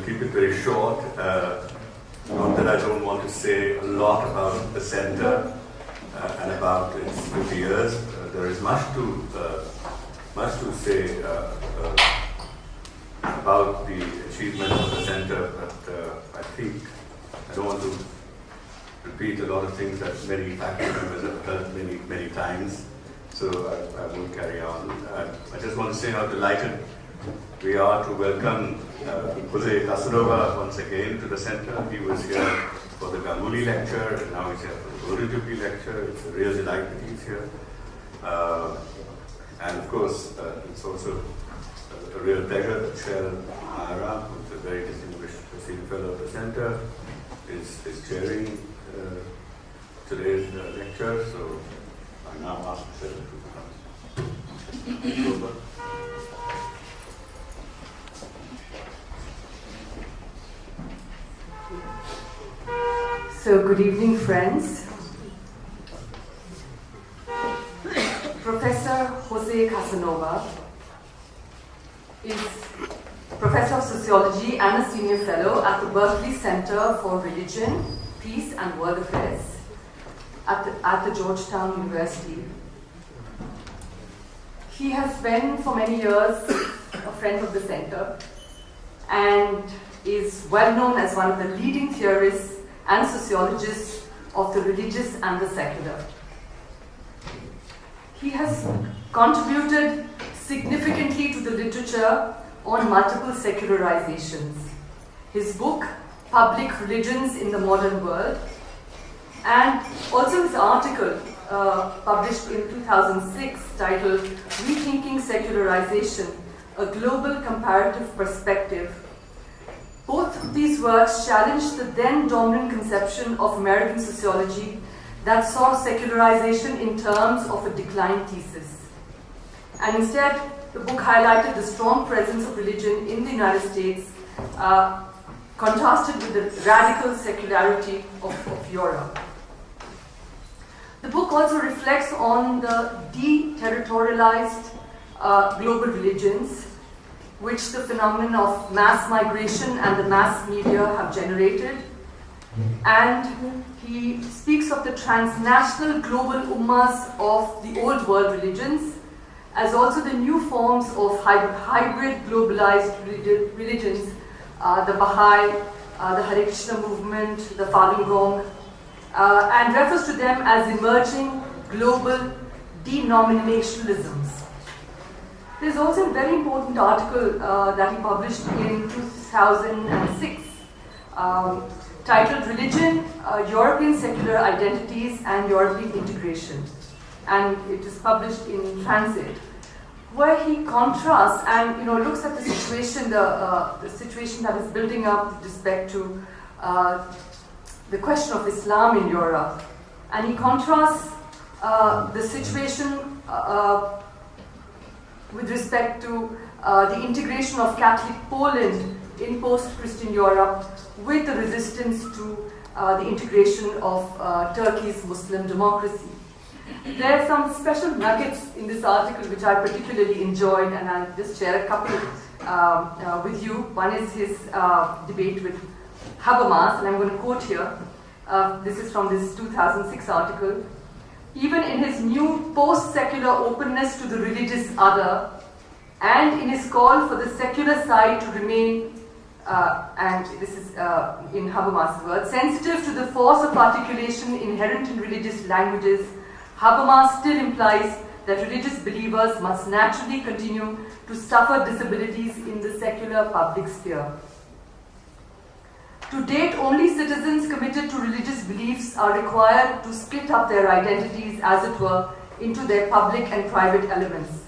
keep it very short. Not that I don't want to say a lot about the center and about its 50 years. There is much to say about the achievements of the center, but I think I don't want to repeat a lot of things that many faculty members have heard many times, so I won't carry on. I just want to say how delighted we are to welcome José Casanova once again to the center. He was here for the Jubilee lecture, and now he's here for the Golden Jubilee lecture. It's a real delight that he's here. And of course, it's also a real pleasure that Shail Mayaram, who's a very distinguished senior fellow of the center, is chairing today's lecture. So I now ask Shail to come. So, good evening, friends. Professor José Casanova is Professor of Sociology and a Senior Fellow at the Berkeley Center for Religion, Peace and World Affairs at the Georgetown University. He has been for many years a friend of the center and is well known as one of the leading theorists and sociologists of the religious and the secular. He has contributed significantly to the literature on multiple secularizations. His book, Public Religions in the Modern World, and also his article published in 2006 titled Rethinking Secularization, A Global Comparative Perspective. Both of these works challenged the then dominant conception of American sociology that saw secularization in terms of a decline thesis. And instead, the book highlighted the strong presence of religion in the United States, contrasted with the radical secularity of Europe. The book also reflects on the deterritorialized global religions, which the phenomenon of mass migration and the mass media have generated. And he speaks of the transnational global ummas of the old world religions, as also the new forms of hybrid globalized religions, the Baha'i, the Hare Krishna movement, the Falun Gong, and refers to them as emerging global denominationalisms. There's also a very important article that he published in 2006 titled Religion, European Secular Identities and European Integration. And it is published in Transit, where he contrasts and looks at the situation, the situation that is building up with respect to the question of Islam in Europe. And he contrasts the situation with respect to the integration of Catholic Poland in post-Christian Europe with the resistance to the integration of Turkey's Muslim democracy. There are some special nuggets in this article which I particularly enjoyed, and I'll just share a couple with you. One is his debate with Habermas, and I'm going to quote here. This is from this 2006 article. Even in his new post-secular openness to the religious other, and in his call for the secular side to remain, and this is in Habermas' words, sensitive to the force of articulation inherent in religious languages, Habermas still implies that religious believers must naturally continue to suffer disabilities in the secular public sphere. To date, only citizens committed to religious beliefs are required to split up their identities, as it were, into their public and private elements.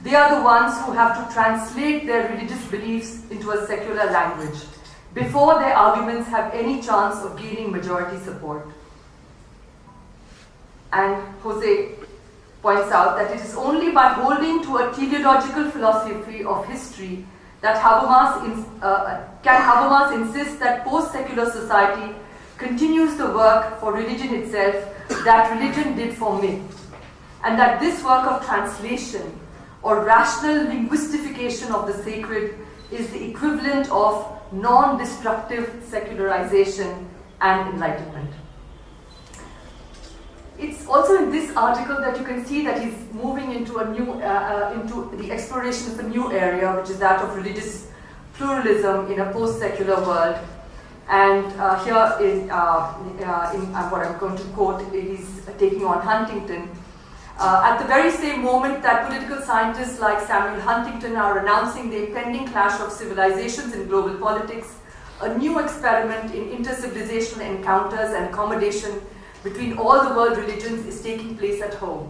They are the ones who have to translate their religious beliefs into a secular language before their arguments have any chance of gaining majority support. And Jose points out that it is only by holding to a teleological philosophy of history that Habermas insist that post-secular society continues the work for religion itself that religion did for myth, and that this work of translation or rational linguistification of the sacred is the equivalent of non-destructive secularization and enlightenment. It's also in this article that you can see that he's moving into into the exploration of a new area, which is that of religious pluralism in a post-secular world. And here in what I'm going to quote, he's taking on Huntington. At the very same moment that political scientists like Samuel Huntington are announcing the impending clash of civilizations in global politics, a new experiment in inter-civilizational encounters and accommodation between all the world religions is taking place at home.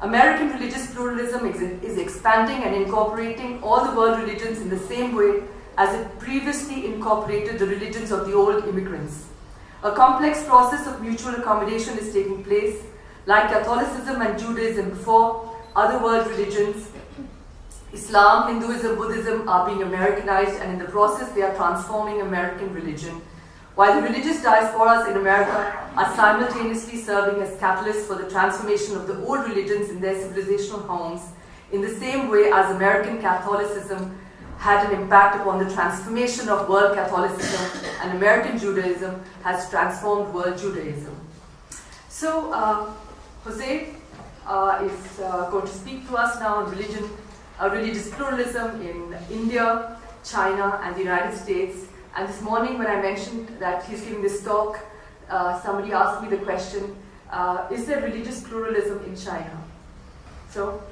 American religious pluralism is expanding and incorporating all the world religions in the same way as it previously incorporated the religions of the old immigrants. A complex process of mutual accommodation is taking place. Like Catholicism and Judaism before, other world religions, Islam, Hinduism, Buddhism are being Americanized, and in the process they are transforming American religion, while the religious diasporas in America are simultaneously serving as catalysts for the transformation of the old religions in their civilizational homes, in the same way as American Catholicism had an impact upon the transformation of world Catholicism, and American Judaism has transformed world Judaism. So, Jose is going to speak to us now on religious pluralism in India, China, and the United States. And this morning, when I mentioned that he's giving this talk, somebody asked me the question, is there religious pluralism in China? So,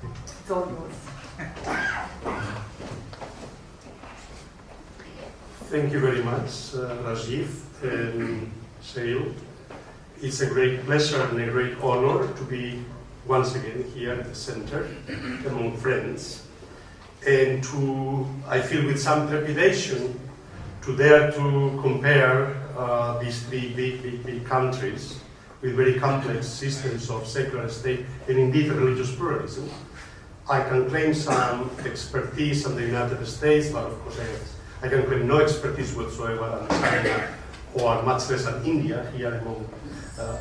it's all yours. Thank you very much, Rajiv and Shail. It's a great pleasure and a great honor to be once again here at the center among friends, and I feel with some trepidation to dare to compare these three big countries with very complex systems of secular state and indeed religious pluralism. I can claim some expertise in the United States, but of course I can claim no expertise whatsoever in China, or much less in India, here among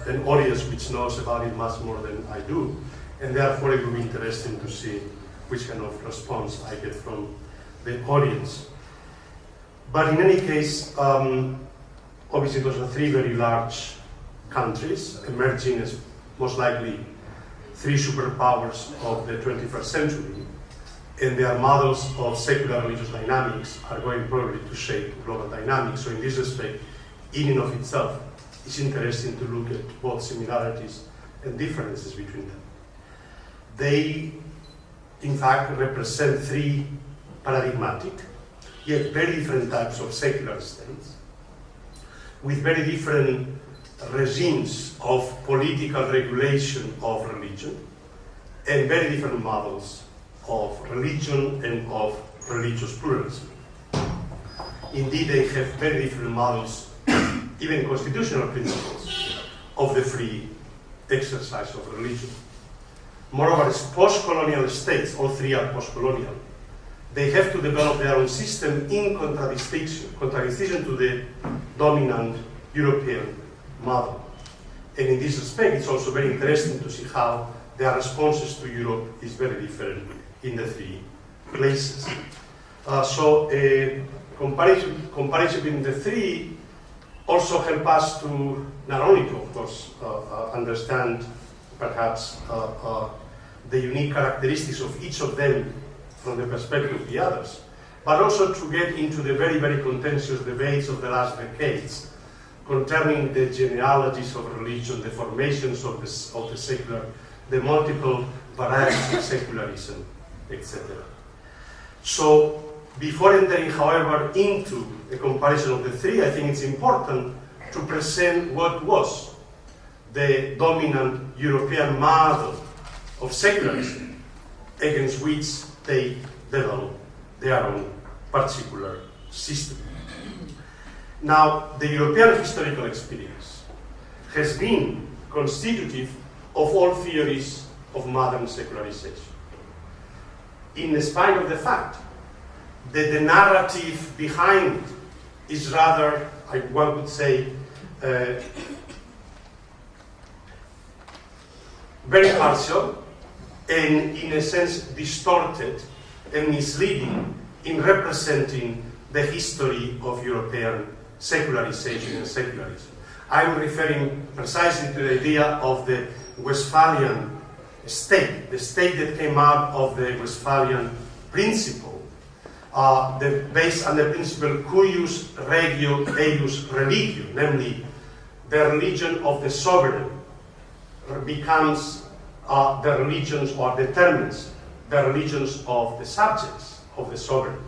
an audience which knows about it much more than I do, and therefore it will be interesting to see which kind of response I get from the audience. But in any case, obviously those are three very large countries, emerging as most likely three superpowers of the 21st century, and their models of secular religious dynamics are going probably to shape global dynamics. So in this respect, in and of itself, it's interesting to look at both similarities and differences between them. They, in fact, represent three paradigmatic, yet very different types of secular states, with very different regimes of political regulation of religion, and very different models of religion and of religious pluralism. Indeed, they have very different models, even constitutional principles, of the free exercise of religion. Moreover, as post-colonial states, all three are post-colonial, they have to develop their own system in contradistinction to the dominant European model. And in this respect, it's also very interesting to see how their responses to Europe is very different in the three places. So a comparison between the three also help us to not only to, of course, understand perhaps the unique characteristics of each of them from the perspective of the others, but also to get into the very, very contentious debates of the last decades concerning the genealogies of religion, the formations of the secular, the multiple varieties of secularism, etc. So, before entering, however, into a comparison of the three, I think it's important to present what was the dominant European model of secularism against which they developed their own particular system. Now, the European historical experience has been constitutive of all theories of modern secularization, in spite of the fact that the narrative behind is rather, one would say, very partial and, in a sense, distorted and misleading in representing the history of European secularization and secularism. I'm referring precisely to the idea of the Westphalian state, the state that came out of the Westphalian principle, based on the principle cuius regio eius religio, namely the religion of the sovereign becomes the religions or determines the religions of the subjects of the sovereign.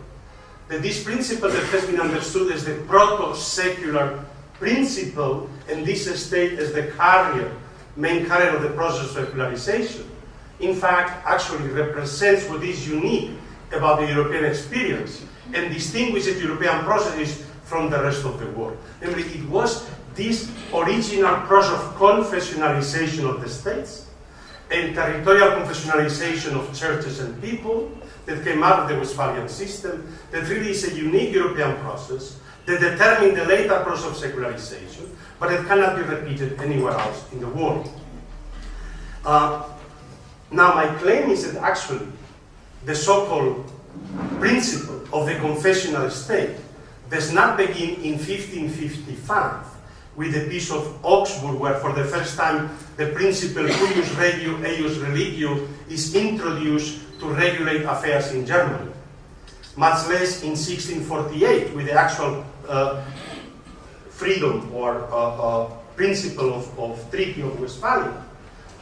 That this principle that has been understood as the proto-secular principle, and this state as the main carrier of the process of secularization, in fact, actually represents what is unique about the European experience and distinguishes European processes from the rest of the world. Namely, it was this original process of confessionalization of the states and territorial confessionalization of churches and people that came out of the Westphalian system that really is a unique European process that determined the later process of secularization, but it cannot be repeated anywhere else in the world. Now, my claim is that actually the so-called principle of the confessional state does not begin in 1555 with the Peace of Augsburg, where for the first time the principle cuius regio eius religio is introduced to regulate affairs in Germany. Much less in 1648 with the actual freedom or principle of Treaty of Westphalia,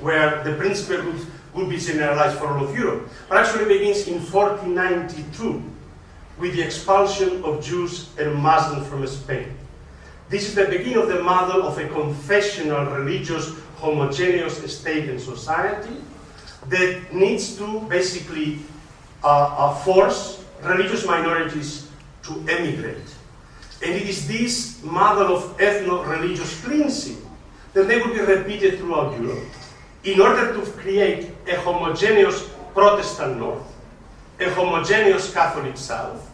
where the principle would be generalized for all of Europe. But actually begins in 1492 with the expulsion of Jews and Muslims from Spain. This is the beginning of the model of a confessional, religious, homogeneous state and society that needs to basically force religious minorities to emigrate. And it is this model of ethno-religious cleansing that they will be repeated throughout Europe in order to create a homogeneous Protestant North, a homogeneous Catholic South,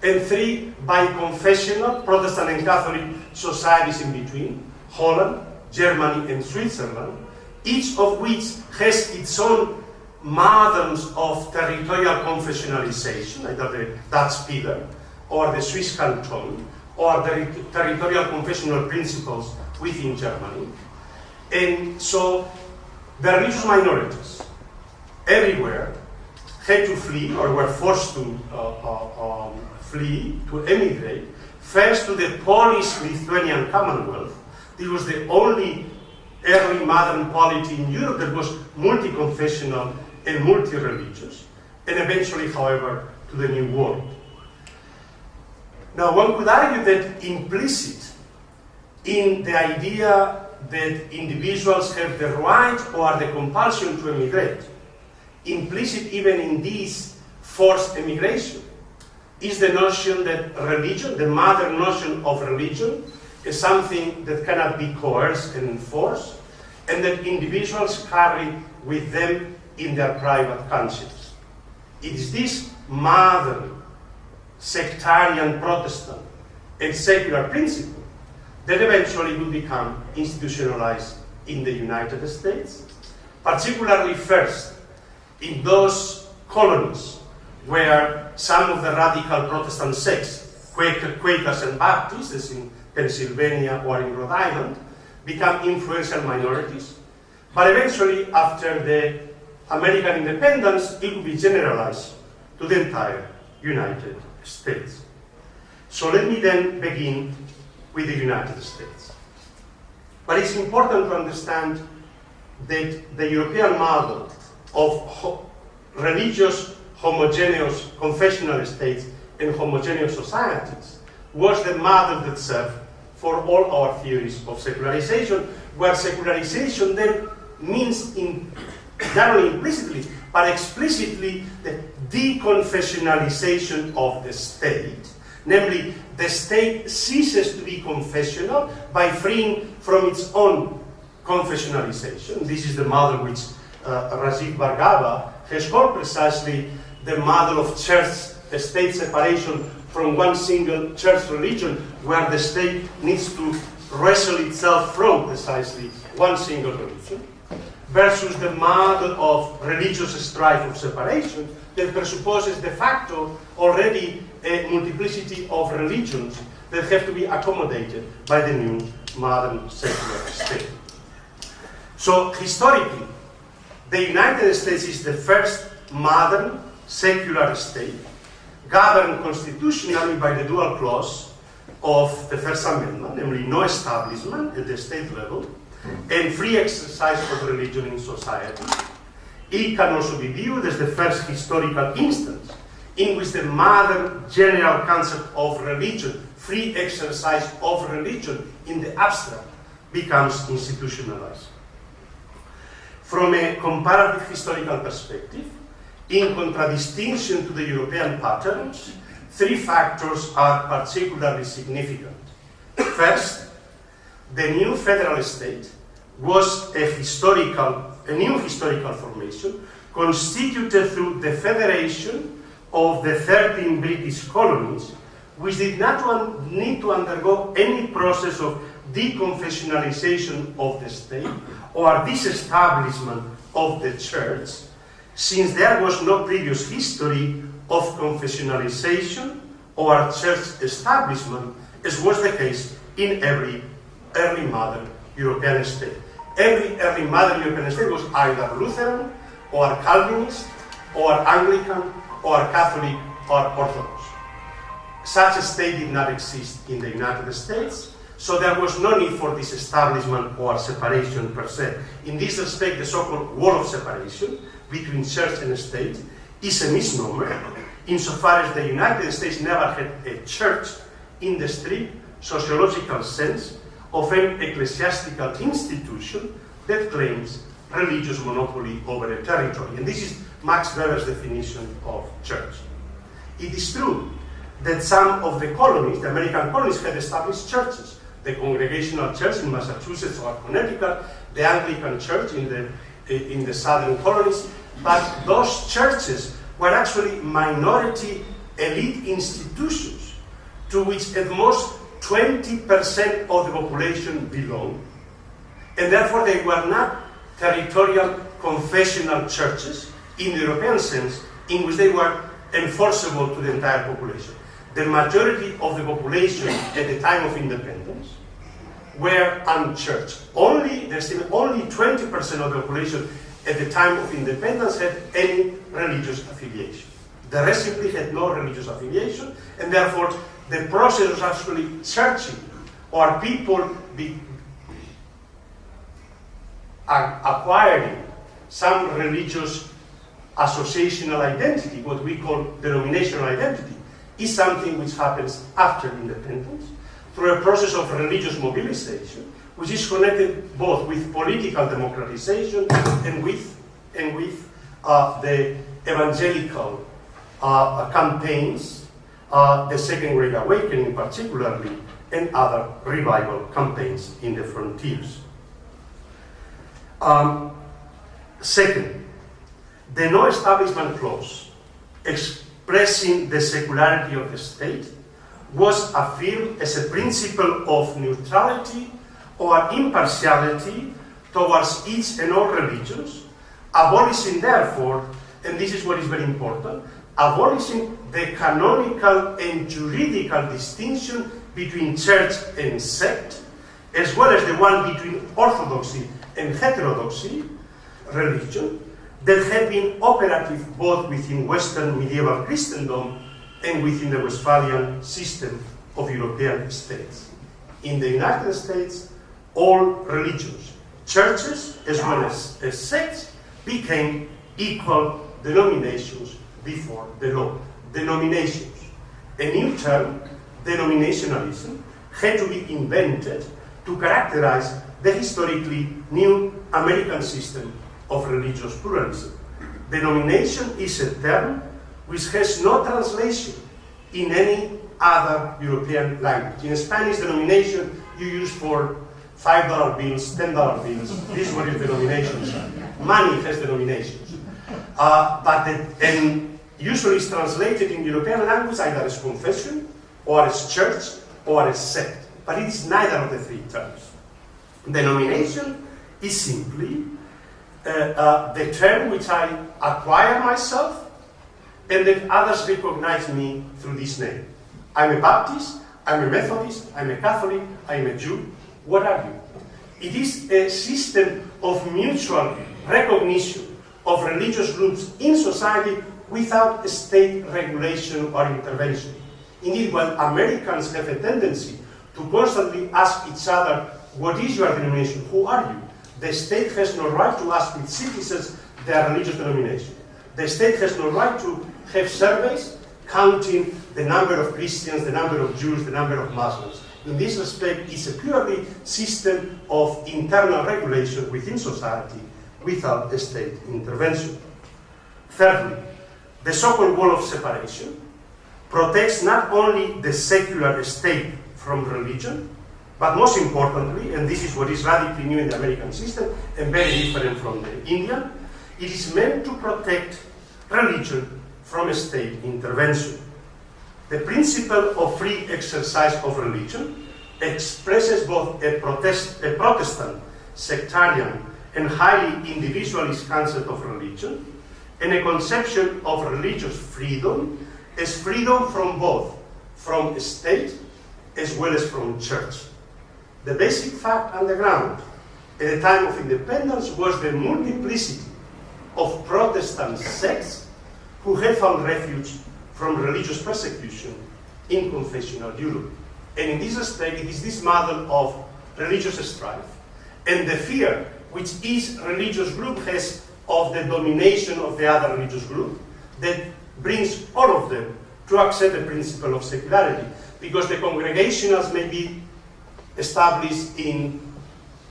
and three biconfessional Protestant and Catholic societies in between, Holland, Germany, and Switzerland, each of which has its own models of territorial confessionalization, either the Dutch pillar, or the Swiss canton, or the territorial confessional principles within Germany. And so the religious minorities everywhere had to flee, or were forced to flee, to emigrate, first to the Polish-Lithuanian Commonwealth. This was the only early modern polity in Europe that was multi-confessional and multi-religious, and eventually, however, to the New World. Now, one could argue that implicit in the idea that individuals have the right or the compulsion to emigrate, implicit even in this forced emigration, is the notion that religion, the modern notion of religion, is something that cannot be coerced and enforced, and that individuals carry with them in their private conscience. It is this modern, sectarian, Protestant, and secular principle that eventually will become institutionalized in the United States, particularly first in those colonies where some of the radical Protestant sects, Quakers and Baptists, as in Pennsylvania or in Rhode Island, become influential minorities. But eventually, after the American independence, it will be generalized to the entire United States. So let me then begin with the United States. But it's important to understand that the European model of religious, homogeneous, confessional states and homogeneous societies was the model that served for all our theories of secularization, where secularization then means not only implicitly, but explicitly the deconfessionalization of the state. Namely, the state ceases to be confessional by freeing from its own confessionalization. This is the model which Rajiv Bhargava has called precisely the model of church-state separation from one single church religion, where the state needs to wrestle itself from precisely one single religion, versus the model of religious strife of separation that presupposes de facto already a multiplicity of religions that have to be accommodated by the new modern secular state. So historically, the United States is the first modern secular state governed constitutionally by the dual clause of the First Amendment, namely no establishment at the state level and free exercise of religion in society. It can also be viewed as the first historical instance in which the modern general concept of religion, free exercise of religion in the abstract, becomes institutionalized. From a comparative historical perspective, in contradistinction to the European patterns, three factors are particularly significant. First, the new federal state was a new historical formation constituted through the federation of the 13 British colonies, which did not need to undergo any process of deconfessionalization of the state or disestablishment of the church, since there was no previous history of confessionalization or church establishment, as was the case in every early modern European state. Every early modern European state was either Lutheran or Calvinist or Anglican or Catholic or Orthodox. Such a state did not exist in the United States, so there was no need for disestablishment or separation per se. In this respect, the so-called wall of separation between church and state is a misnomer, insofar as the United States never had a church in the strict sociological sense of an ecclesiastical institution that claims religious monopoly over a territory. And this is Max Weber's definition of church. It is true that some of the colonies, the American colonies, had established churches. The Congregational Church in Massachusetts or Connecticut, the Anglican Church in the southern colonies, but those churches were actually minority elite institutions to which at most 20% of the population belonged, and therefore they were not territorial confessional churches in the European sense in which they were enforceable to the entire population. The majority of the population at the time of independence were unchurched. Only 20% of the population at the time of independence had any religious affiliation. The rest simply had no religious affiliation, and therefore the process was actually churching, or people acquiring some religious associational identity, what we call denominational identity, is something which happens after independence through a process of religious mobilization, which is connected both with political democratization and with the evangelical campaigns, the Second Great Awakening particularly, and other revival campaigns in the frontiers. Second, the no establishment clause expressing the secularity of the state was affirmed as a principle of neutrality or impartiality towards each and all religions, abolishing therefore, and this is what is very important, abolishing the canonical and juridical distinction between church and sect, as well as the one between orthodoxy and heterodoxy religion, that had been operative both within Western medieval Christendom and within the Westphalian system of European states. In the United States, all religions, churches as well as sects, became equal denominations before the law. Denominations. A new term, denominationalism, had to be invented to characterize the historically new American system of religious pluralism. Denomination is a term which has no translation in any other European language. In Spanish, denomination you use for $5 bills, $10 bills. This is what is denominations. Money has denominations. And usually it's translated in European language either as confession, or as church, or as sect. But it is neither of the three terms. Denomination is simply the term which I acquire myself and that others recognize me through this name. I'm a Baptist, I'm a Methodist, I'm a Catholic, I'm a Jew. What are you? It is a system of mutual recognition of religious groups in society without state regulation or intervention. Indeed, while Americans have a tendency to constantly ask each other, what is your denomination? Who are you? The state has no right to ask its citizens their religious denomination. The state has no right to have surveys counting the number of Christians, the number of Jews, the number of Muslims. In this respect, it's a purely system of internal regulation within society without a state intervention. Thirdly, the so-called wall of separation protects not only the secular state from religion, but most importantly, and this is what is radically new in the American system and very different from the Indian, it is meant to protect religion from a state intervention. The principle of free exercise of religion expresses both a Protestant, sectarian, and highly individualist concept of religion, and a conception of religious freedom as freedom from both, from the state as well as from church. The basic fact on the ground at the time of independence was the multiplicity of Protestant sects who had found refuge from religious persecution in confessional Europe. And in this respect, it is this model of religious strife and the fear which each religious group has of the domination of the other religious group that brings all of them to accept the principle of secularity. Because the Congregationals may be established in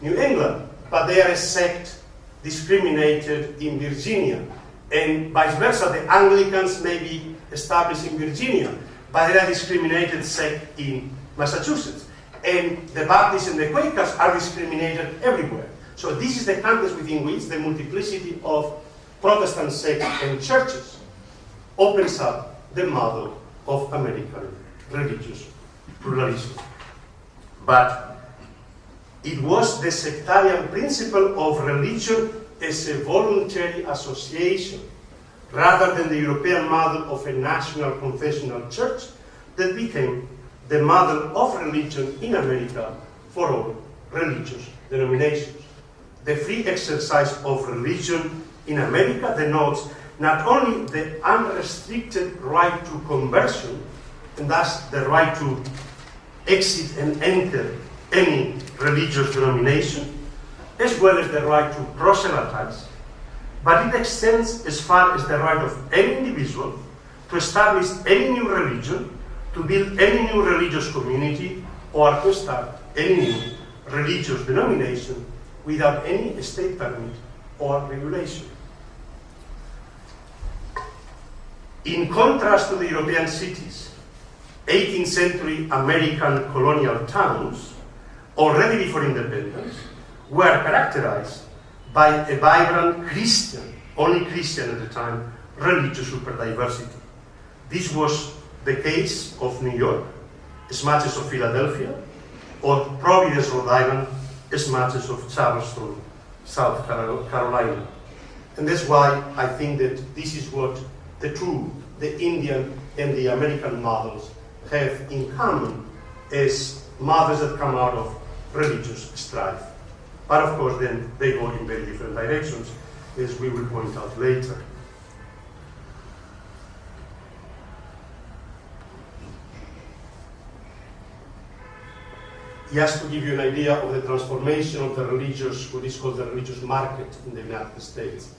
New England, but they are a sect discriminated in Virginia. And vice versa, the Anglicans may be established in Virginia, but they are a discriminated sect in Massachusetts. And the Baptists and the Quakers are discriminated everywhere. So this is the context within which the multiplicity of Protestant sects and churches opens up the model of American religious pluralism. But it was the sectarian principle of religion as a voluntary association, rather than the European model of a national confessional church, that became the model of religion in America for all religious denominations. The free exercise of religion in America denotes not only the unrestricted right to conversion, and thus the right to exit and enter any religious denomination, as well as the right to proselytize, but it extends as far as the right of any individual to establish any new religion, to build any new religious community, or to start any new religious denomination without any state permit or regulation. In contrast to the European cities, 18th century American colonial towns, already before independence, were characterized by a vibrant Christian, only Christian at the time, religious superdiversity. This was the case of New York, as much as of Philadelphia, or Providence, Rhode Island, as much as of Charleston, South Carolina. And that's why I think that this is what the Indian and the American models have in common as models that come out of religious strife. But of course, then they go in very different directions, as we will point out later. Just to give you an idea of the transformation of the religious, what is called the religious market in the United States.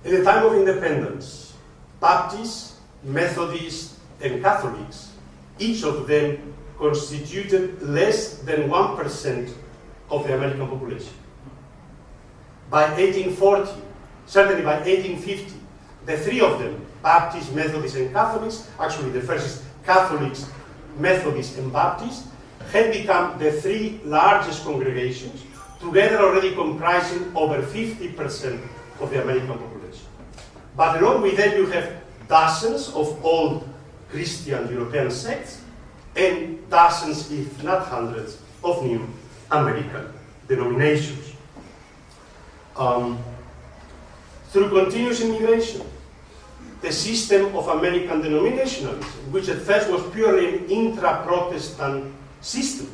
At the time of independence, Baptists, Methodists, and Catholics, each of them constituted less than 1% of the American population. By 1840, certainly by 1850, the three of them, Baptists, Methodists, and Catholics, actually the first is Catholics, Methodists, and Baptists, had become the three largest congregations, together already comprising over 50% of the American population. But along with them, you have dozens of old Christian European sects, and dozens, if not hundreds, of new American denominations. Through continuous immigration, the system of American denominationalism, which at first was purely an intra-Protestant system,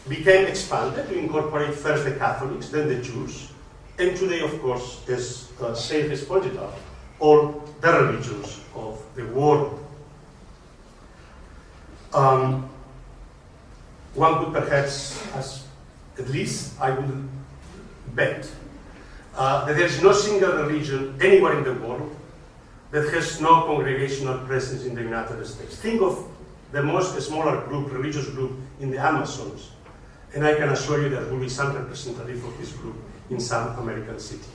became expanded to incorporate first the Catholics, then the Jews, and today, of course, as Shail has pointed out, all the religions of the world. One could perhaps, at least I would bet, that there is no single religion anywhere in the world that has no congregational presence in the United States. Think of the most smaller group, religious group in the Amazons, and I can assure you there will be some representative of this group in some American city.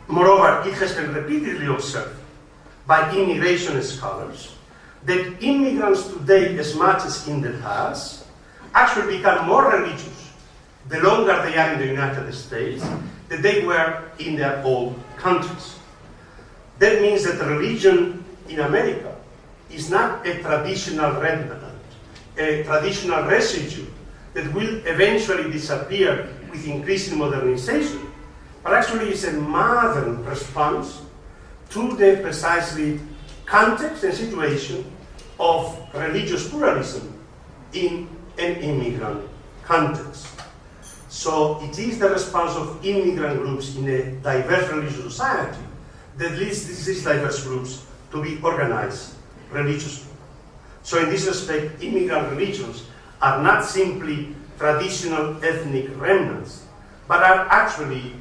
Moreover, it has been repeatedly observed by immigration scholars that immigrants today, as much as in the past, actually become more religious the longer they are in the United States than they were in their own countries. That means that religion in America is not a traditional remnant, a traditional residue that will eventually disappear with increasing modernization, but actually is a modern response to the precisely context and situation of religious pluralism in an immigrant context. So it is the response of immigrant groups in a diverse religious society that leads these diverse groups to be organized religiously. So in this respect, immigrant religions are not simply traditional ethnic remnants, but are actually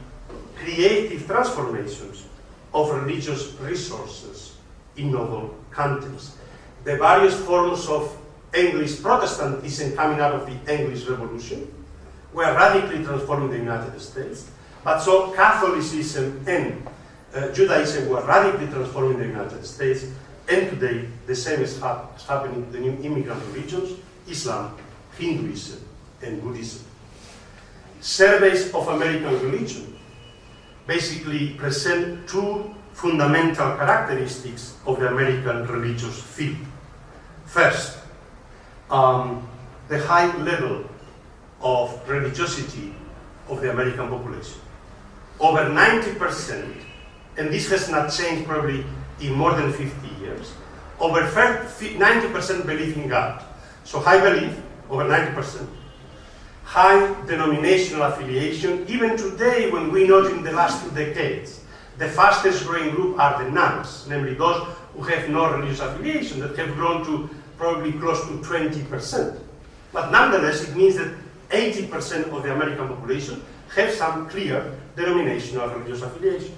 creative transformations of religious resources in novel contexts. The various forms of English Protestantism coming out of the English Revolution were radically transforming the United States, but so Catholicism and Judaism were radically transforming the United States, and today the same is happening in the new immigrant religions, Islam, Hinduism, and Buddhism. Surveys of American religion basically present two fundamental characteristics of the American religious field. First, the high level of religiosity of the American population. Over 90%, and this has not changed probably in more than 50 years, over 90% believe in God. So high belief, over 90%. High denominational affiliation, even today when we note in the last 2 decades, the fastest growing group are the nuns, namely those who have no religious affiliation, that have grown to probably close to 20%. But nonetheless, it means that 80% of the American population have some clear denominational religious affiliation.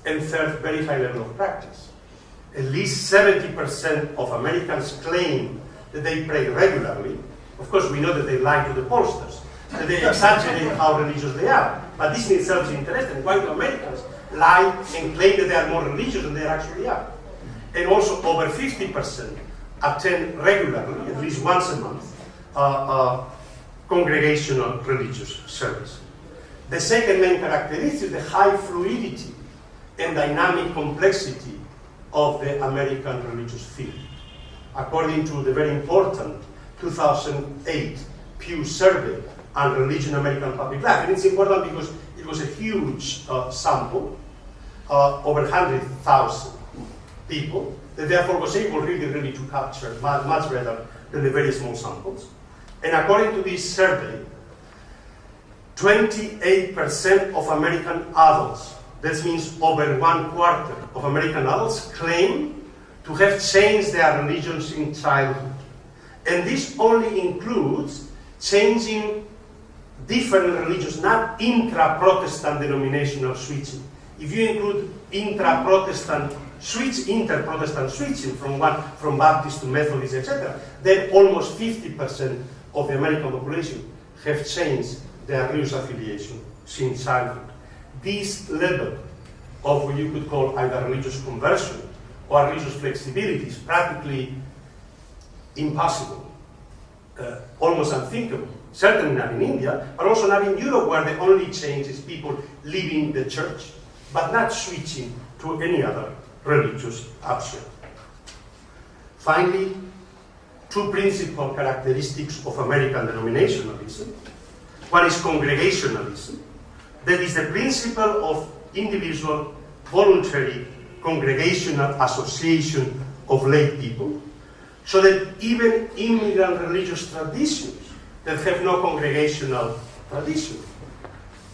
And third, very high level of practice. At least 70% of Americans claim that they pray regularly. Of course, we know that they lie to the pollsters, that they exaggerate how religious they are. But this in itself is interesting. Why do Americans lie and claim that they are more religious than they actually are? And also, over 50% attend regularly, at least once a month, congregational religious service. The second main characteristic is the high fluidity and dynamic complexity of the American religious field. According to the very important 2008 Pew survey on religion in American public life, and it's important because it was a huge sample, over 100,000 people, that therefore was able really to capture much better than the very small samples. And according to this survey, 28% of American adults, that means over 1/4 of American adults, claim to have changed their religions in childhood. And this only includes changing different religions, not intra-Protestant denominational switching. If you include inter-Protestant switching from Baptist to Methodist, etc., then almost 50% of the American population have changed their religious affiliation since childhood. This level of what you could call either religious conversion or religious flexibility is practically impossible, almost unthinkable. Certainly not in India, but also not in Europe, where the only change is people leaving the church, but not switching to any other religious option. Finally, two principal characteristics of American denominationalism. One is congregationalism, that is the principle of individual voluntary congregational association of lay people, so that even immigrant religious traditions that have no congregational tradition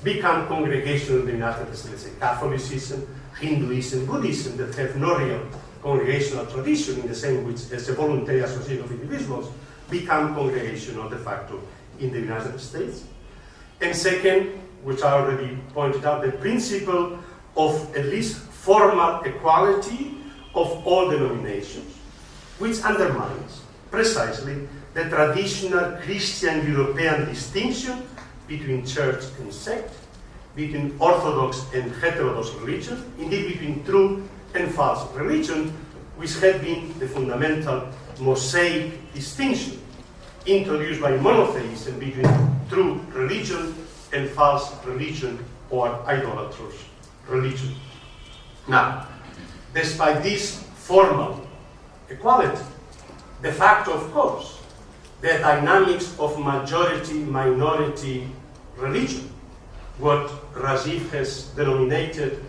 become congregational in the United States. Catholicism, Hinduism, Buddhism that have no real congregational tradition in the same way as a voluntary association of individuals become congregational de facto in the United States. And second, which I already pointed out, the principle of at least formal equality of all denominations, which undermines precisely the traditional Christian European distinction between church and sect, between orthodox and heterodox religion, indeed between true and false religion, which had been the fundamental Mosaic distinction introduced by monotheism between true religion and false religion or idolatrous religion. Now, despite this formal equality, de facto, of course, the dynamics of majority-minority religion, what Rajiv has denominated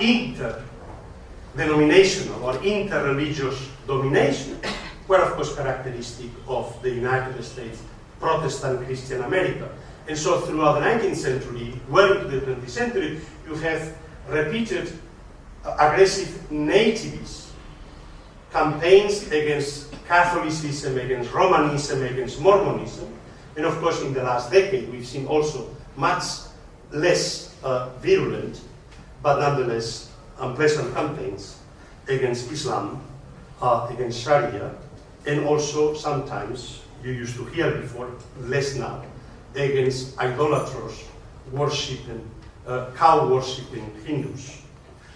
inter-denominational or inter-religious domination, were of course characteristic of the United States Protestant Christian America. And so throughout the 19th century, well into the 20th century, you have repeated aggressive nativist campaigns against Catholicism, against Romanism, against Mormonism. And of course, in the last decade, we've seen also much less virulent, but nonetheless unpleasant campaigns against Islam, against Sharia, and also sometimes, you used to hear before, less now, against idolatrous worshipping, cow-worshipping Hindus.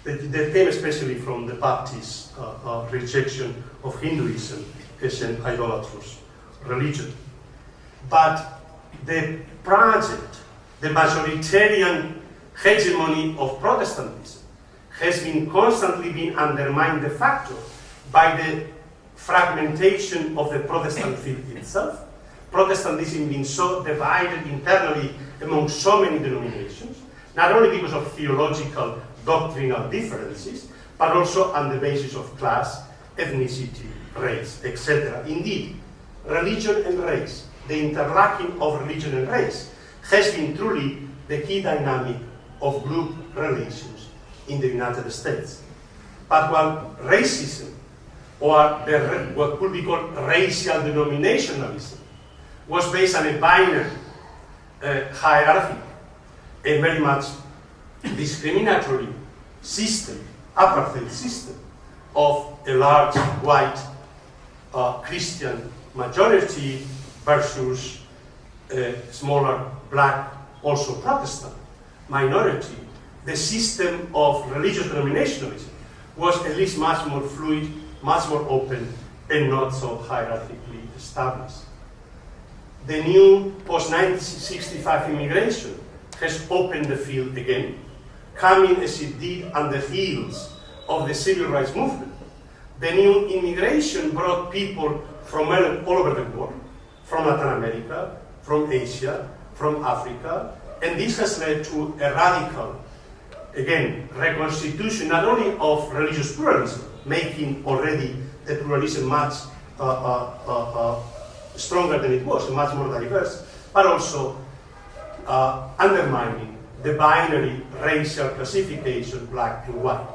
That came especially from the Baptist rejection of Hinduism as an idolatrous religion. But the project, the majoritarian hegemony of Protestantism has been constantly being undermined de facto by the fragmentation of the Protestant field itself. Protestantism being so divided internally among so many denominations, not only because of theological doctrinal differences, but also on the basis of class, ethnicity, race, etc. Indeed, religion and race, the interlocking of religion and race, has been truly the key dynamic of group relations in the United States. But while racism, or what could be called racial denominationalism, was based on a binary hierarchy, a very much discriminatory system, apartheid system, of a large white Christian majority versus a smaller black, also Protestant minority, the system of religious denominationalism was at least much more fluid, much more open, and not so hierarchically established. The new post-1965 immigration has opened the field again, coming as it did on the heels of the civil rights movement. The new immigration brought people from all over the world, from Latin America, from Asia, from Africa, and this has led to a radical, again, reconstitution not only of religious pluralism, making already the pluralism much stronger than it was, much more diverse, but also undermining the binary racial classification, black and white.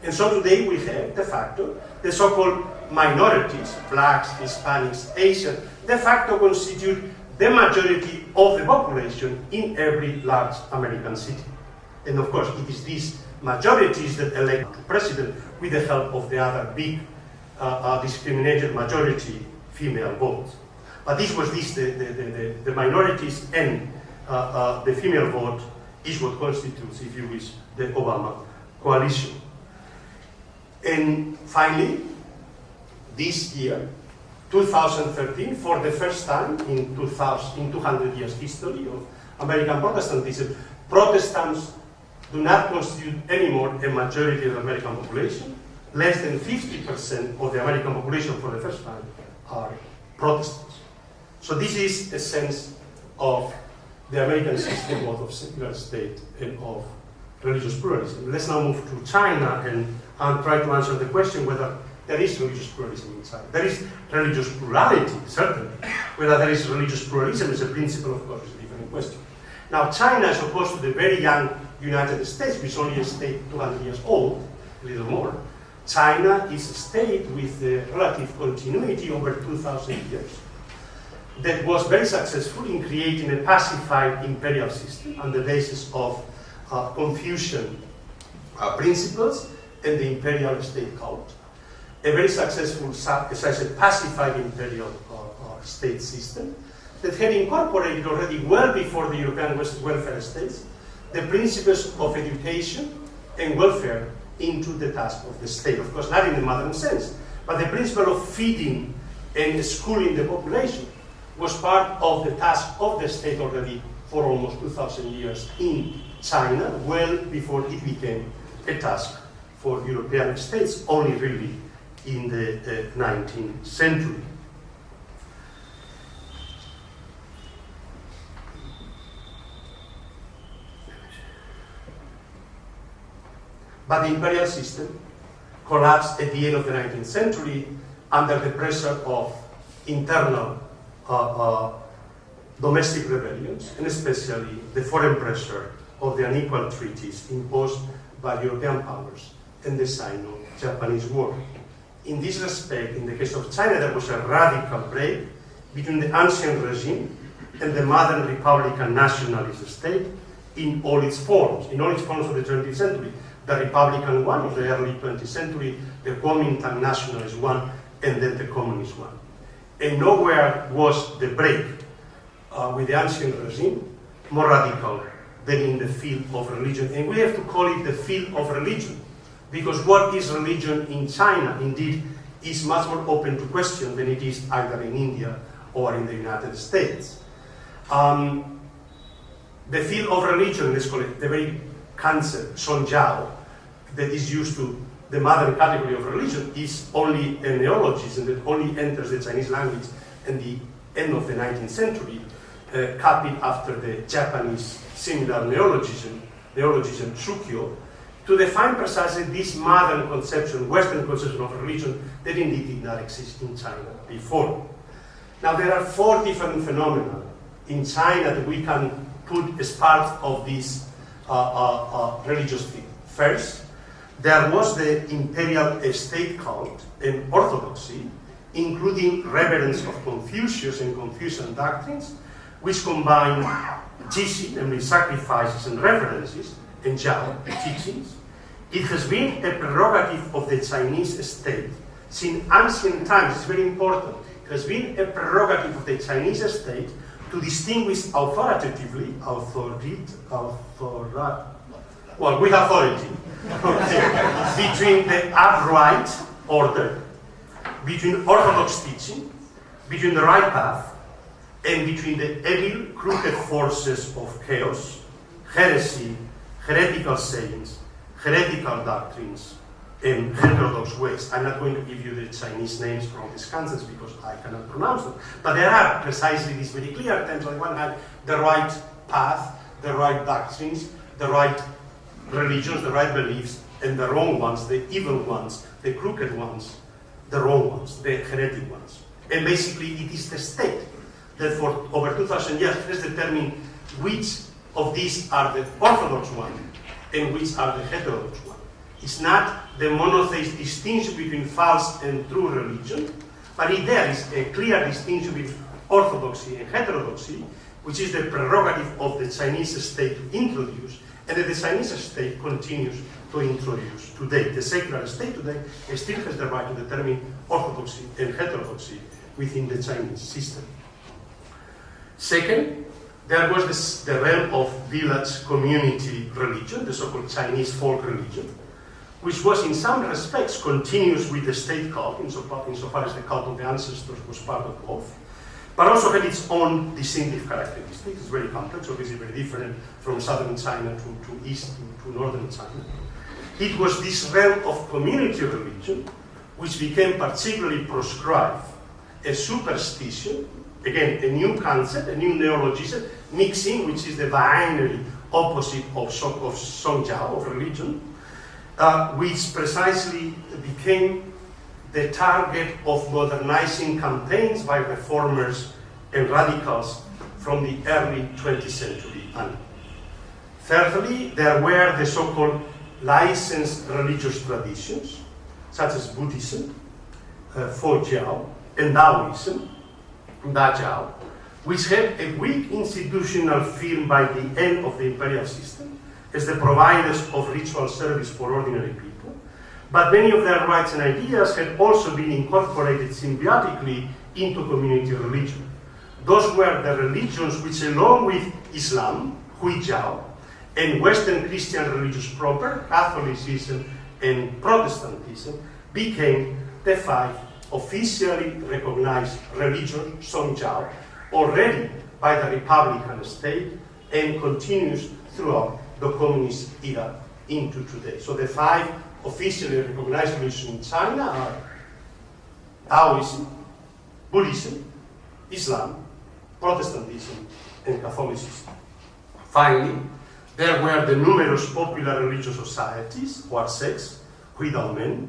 And so today we have, de facto, the so-called minorities, blacks, Hispanics, Asians, de facto constitute the majority of the population in every large American city. And of course, it is these majorities that elect president with the help of the other big discriminated majority female votes. But the minorities and the female vote is what constitutes, if you wish, the Obama coalition. And finally, this year, 2013, for the first time in 200 years history of American Protestantism, Protestants do not constitute anymore a majority of the American population. Less than 50% of the American population for the first time are Protestants. So this is a sense of the American system both of secular state and of religious pluralism. Let's now move to China and try to answer the question whether there is religious pluralism in China. There is religious plurality, certainly. Whether there is religious pluralism is a principle, of course, is a different question. Now, China, as opposed to the very young United States, which is only a state 200 years old, a little more, China is a state with a relative continuity over 2,000 years that was very successful in creating a pacified imperial system on the basis of Confucian principles and the imperial state cult. A very successful, as I said, pacified imperial state system that had incorporated already well before the European welfare states the principles of education and welfare into the task of the state. Of course, not in the modern sense, but the principle of feeding and schooling the population was part of the task of the state already for almost 2,000 years in China, well before it became a task for European states, only really in the 19th century. But the imperial system collapsed at the end of the 19th century under the pressure of internal domestic rebellions, and especially the foreign pressure of the unequal treaties imposed by European powers and the Sino-Japanese War. In this respect, in the case of China, there was a radical break between the ancient regime and the modern Republican nationalist state in all its forms of the 20th century. The Republican one of the early 20th century, the Kuomintang nationalist one, and then the communist one. And nowhere was the break with the ancient regime more radical than in the field of religion. And we have to call it the field of religion, because what is religion in China, indeed, is much more open to question than it is either in India or in the United States. The field of religion, let's call it, the very concept, Songjiao, that is used to the modern category of religion, is only a neologism that only enters the Chinese language at the end of the 19th century, copied after the Japanese similar neologism Shukyo, to define precisely this modern conception, Western conception of religion that indeed did not exist in China before. Now, there are 4 different phenomena in China that we can put as part of this religious field. First, there was the imperial state cult and orthodoxy, including reverence of Confucius and Confucian doctrines, which combine Jishi, namely sacrifices and references, and Jiao, teachings. It has been a prerogative of the Chinese state since ancient times. It's very important. It has been a prerogative of the Chinese state to distinguish authoritatively, with authority, between the upright order, between orthodox teaching, between the right path, and between the evil, crooked forces of chaos, heresy, heretical sayings, heretical doctrines, and heterodox ways. I'm not going to give you the Chinese names from these concepts because I cannot pronounce them. But there are precisely these very clear terms. On one hand, the right path, the right doctrines, the right religions, the right beliefs, and the wrong ones, the evil ones, the crooked ones, the wrong ones, the heretic ones. And basically, it is the state that for over 2,000 years has determined which of these are the orthodox ones and which are the heterodox ones. It's not the monotheist distinction between false and true religion, but there is a clear distinction between orthodoxy and heterodoxy, which is the prerogative of the Chinese state to introduce, and that the Chinese state continues to introduce today. The secular state today still has the right to determine orthodoxy and heterodoxy within the Chinese system. Second, there was the realm of village community religion, the so-called Chinese folk religion, which was in some respects continuous with the state cult, insofar as the cult of the ancestors was part of both, but also had its own distinctive characteristics. It's very complex, obviously very different from southern China to east to northern China. It was this realm of community religion which became particularly proscribed as superstition, again, a new concept, a new neologism, mixing, which is the binary opposite of Songjiao, of religion, which precisely became the target of modernizing campaigns by reformers and radicals from the early 20th century on. Thirdly, there were the so-called licensed religious traditions, such as Buddhism, Fojiao, and Taoism, Dajiao, which had a weak institutional feel by the end of the imperial system as the providers of ritual service for ordinary people, but many of their rites and ideas had also been incorporated symbiotically into community religion. Those were the religions which, along with Islam, Huijiao, and Western Christian religions proper, Catholicism and Protestantism, became the 5 officially recognized religions, Songjiao, already by the Republican state and continues throughout the communist era into today. So the 5 officially recognized religions in China are Taoism, Buddhism, Islam, Protestantism, and Catholicism. Finally, there were the numerous popular religious societies, Huarseks, Huidaomen,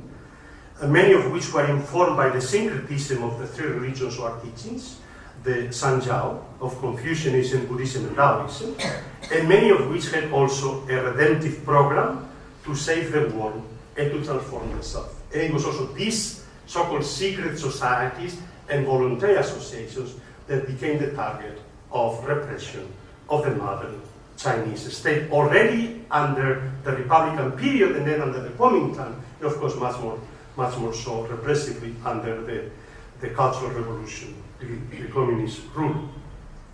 many of which were informed by the syncretism of the 3 religions or teachings, the Sanjiao of Confucianism, Buddhism, and Taoism, and many of which had also a redemptive program to save the world and to transform themselves. And it was also these so-called secret societies and voluntary associations that became the target of repression of the modern Chinese state, already under the Republican period and then under the Kuomintang, and of course much more so repressively under the Cultural Revolution, the communist rule.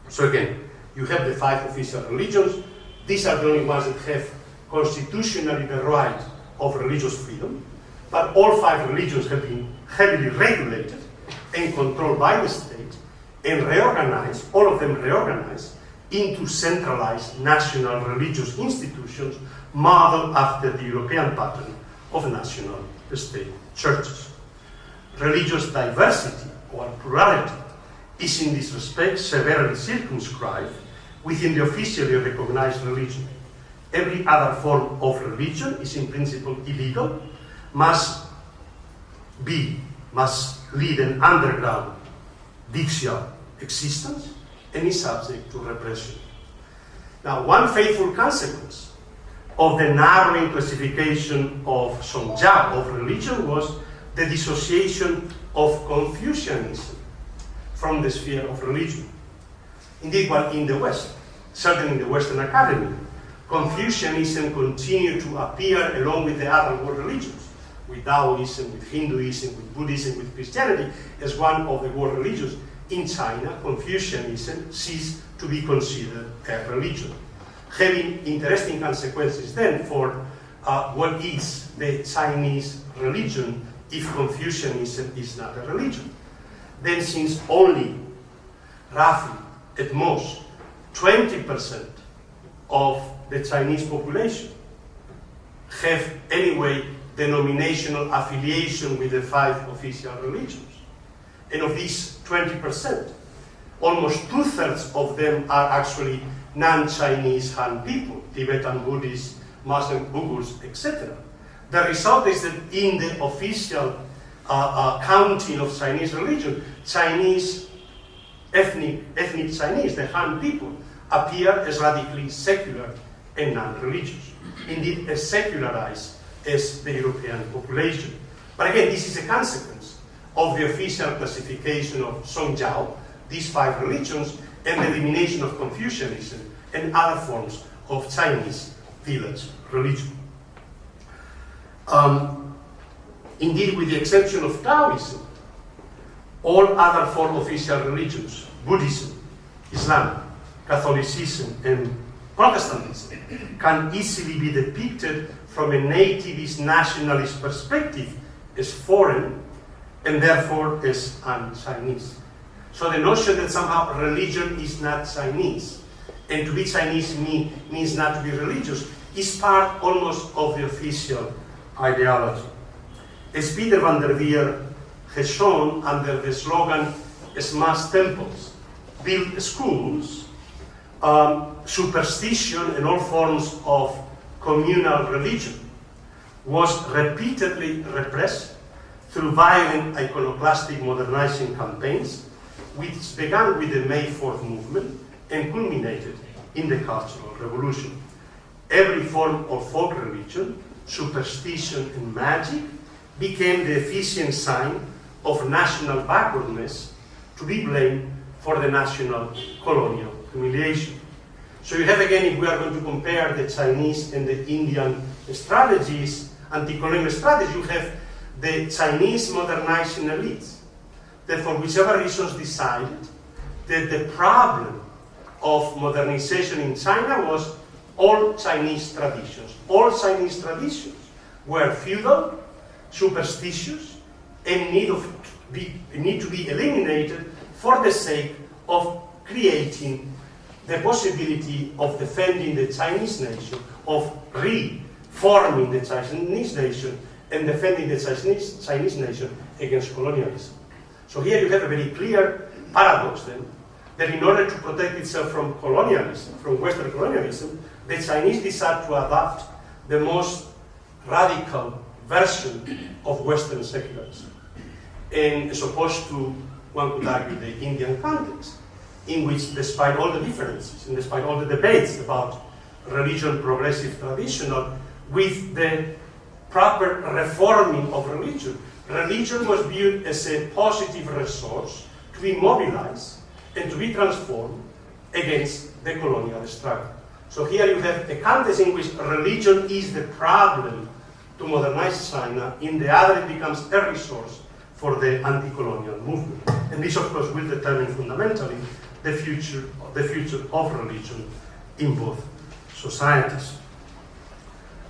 So again, you have the 5 official religions. These are the only ones that have constitutionally the right of religious freedom, but all 5 religions have been heavily regulated and controlled by the state and reorganized, all of them reorganized, into centralized national religious institutions modeled after the European pattern of national state churches. Religious diversity or plurality is in this respect severely circumscribed within the officially recognized religion. Every other form of religion is in principle illegal, must lead an underground dictial existence, and is subject to repression. Now, one fateful consequence of the narrowing classification of Songjiao of religion was the dissociation of Confucianism from the sphere of religion. Indeed, while in the West, certainly in the Western Academy, Confucianism continued to appear along with the other world religions, with Taoism, with Hinduism, with Buddhism, with Christianity, as one of the world religions. In China, Confucianism ceased to be considered a religion, having interesting consequences then for what is the Chinese religion if Confucianism is not a religion. Then, since only roughly at most 20% of the Chinese population have anyway denominational affiliation with the 5 official religions, and of these 20%, almost 2/3 of them are actually non-Chinese Han people, Tibetan Buddhists, Muslim Uyghurs, etc. The result is that in the official counting of Chinese religion, Chinese, ethnic Chinese, the Han people, appear as radically secular and non-religious. Indeed, as secularized as the European population. But again, this is a consequence of the official classification of Songjiao, these 5 religions, and the elimination of Confucianism and other forms of Chinese village religion. Indeed, with the exception of Taoism, all other 4 official religions, Buddhism, Islam, Catholicism, and Protestantism, can easily be depicted from a nativist nationalist perspective as foreign and therefore as un-Chinese. So the notion that somehow religion is not Chinese, and to be Chinese means not to be religious, is part almost of the official ideology. As Peter van der Veer has shown under the slogan "Smash temples, build schools," superstition and all forms of communal religion was repeatedly repressed through violent iconoclastic modernizing campaigns, which began with the May 4th movement and culminated in the Cultural Revolution. Every form of folk religion, superstition, and magic became the efficient sign of national backwardness, to be blamed for the national colonial humiliation. So you have again, if we are going to compare the Chinese and the Indian strategies, anti-colonial strategies, you have the Chinese modernizing elites that for whichever reasons decided that the problem of modernization in China was all Chinese traditions. All Chinese traditions were feudal, superstitious, and need to be eliminated for the sake of creating the possibility of defending the Chinese nation, of reforming the Chinese nation, and defending the Chinese nation against colonialism. So here you have a very clear paradox then, that in order to protect itself from colonialism, from Western colonialism, the Chinese decided to adopt the most radical version of Western secularism. And as opposed to, one could argue, the Indian context, in which despite all the differences and despite all the debates about religion, progressive, traditional, with the proper reforming of religion, religion was viewed as a positive resource to be mobilized and to be transformed against the colonial struggle. So here you have a context in which religion is the problem to modernize China, in the other it becomes a resource for the anti-colonial movement. And this, of course, will determine fundamentally the future of religion in both societies.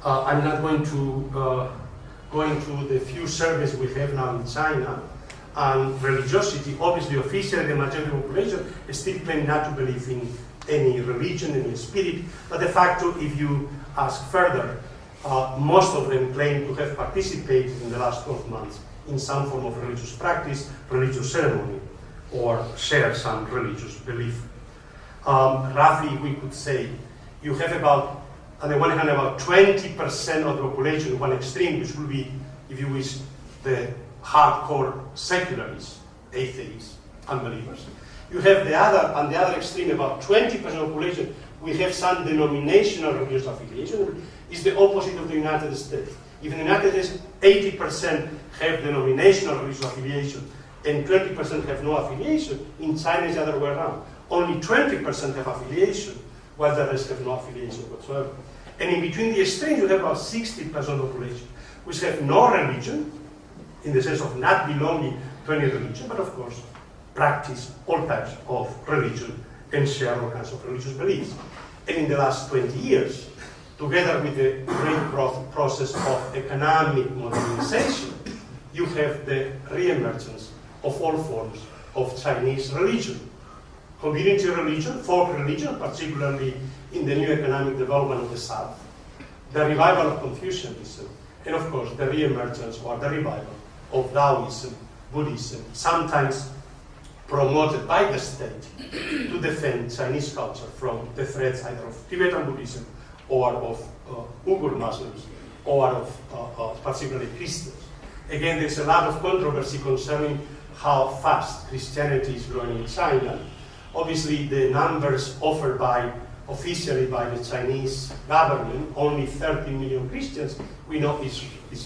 I'm not going to go into the few surveys we have now in China, and religiosity. Obviously, officially, the majority of the population still claim not to believe in any religion, any spirit, but de facto, if you ask further, most of them claim to have participated in the last 12 months in some form of religious practice, religious ceremony, or share some religious belief. Roughly, we could say you have about, on the one hand, about 20% of the population, one extreme, which will be, if you wish, the hardcore secularists, atheists, unbelievers. You have the other, on the other extreme, about 20% of the population, we have some denominational religious affiliation. It's the opposite of the United States. If in the United States, 80% have denominational religious affiliation and 20% have no affiliation, in China it's the other way around. Only 20% have affiliation, while the rest have no affiliation whatsoever. And in between the extremes, you have about 60% of the population, which have no religion, in the sense of not belonging to any religion, but of course, practice all types of religion and share all kinds of religious beliefs. And in the last 20 years, together with the great process of economic modernization, you have the re-emergence of all forms of Chinese religion. Community religion, folk religion, particularly in the new economic development of the South, the revival of Confucianism, and of course the re-emergence or the revival of Taoism, Buddhism, sometimes promoted by the state to defend Chinese culture from the threats either of Tibetan Buddhism or of Uyghur Muslims or of particularly Christians. Again, there's a lot of controversy concerning how fast Christianity is growing in China. Obviously, the numbers offered officially by the Chinese government, only 30 million Christians, we know is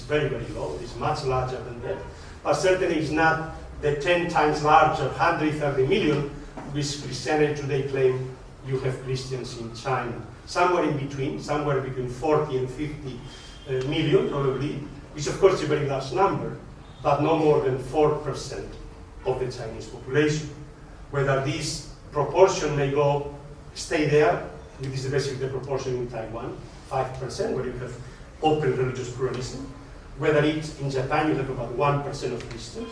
very, very low. It's much larger than that. But certainly it's not the 10 times larger, 130 million, which Christianity today claim you have Christians in China. Somewhere in between, somewhere between 40 and 50 million probably, which of course is a very large number, but no more than 4% of the Chinese population. Whether this proportion may stay there, this is basically the proportion in Taiwan, 5%, where you have open religious pluralism. Whether it's in Japan, you have about 1% of Christians.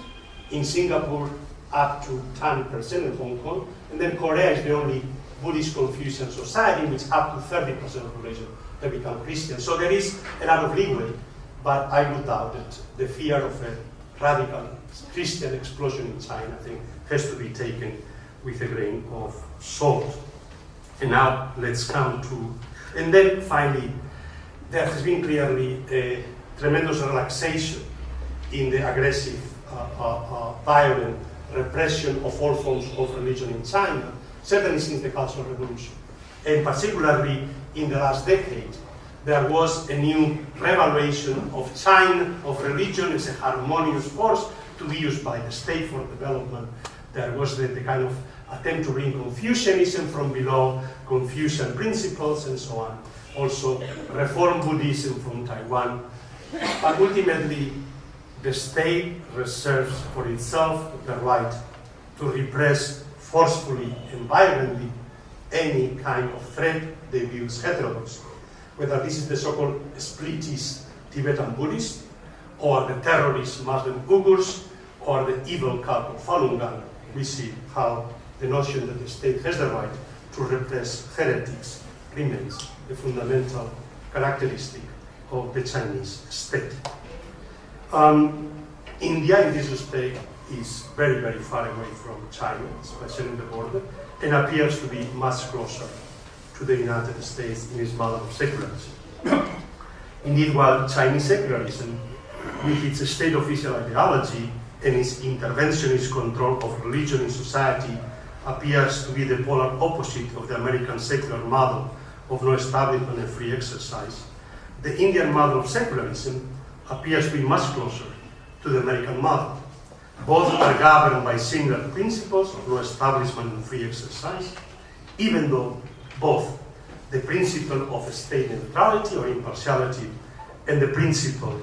In Singapore, up to 10% in Hong Kong. And then Korea is the only Buddhist Confucian society in which up to 30% of the population have become Christian. So there is a lot of leeway, but I would doubt that the fear of a radical Christian explosion in China, I think, has to be taken with a grain of salt. And now let's come to, and then finally, there has been clearly a tremendous relaxation in the aggressive, violent repression of all forms of religion in China, certainly since the Cultural Revolution. And particularly in the last decade, there was a new revaluation of China, of religion as a harmonious force to be used by the state for development. There was the kind of attempt to bring Confucianism from below, Confucian principles and so on. Also, Reform Buddhism from Taiwan. But ultimately, the state reserves for itself the right to repress forcefully and violently any kind of threat they view as heterodox. Whether this is the so-called splitist Tibetan Buddhists, or the terrorist Muslim Uyghurs, or the evil cult of Falun Gong, we see how the notion that the state has the right to repress heretics remains the fundamental characteristic of the Chinese state. India, in this respect, is very, very far away from China, especially in the border, and appears to be much closer to the United States in its model of secularism. Indeed, while Chinese secularism, with its state official ideology and its interventionist control of religion in society, appears to be the polar opposite of the American secular model of no establishment and free exercise, the Indian model of secularism appears to be much closer to the American model. Both are governed by similar principles of no establishment and free exercise, even though both the principle of state neutrality or impartiality and the principle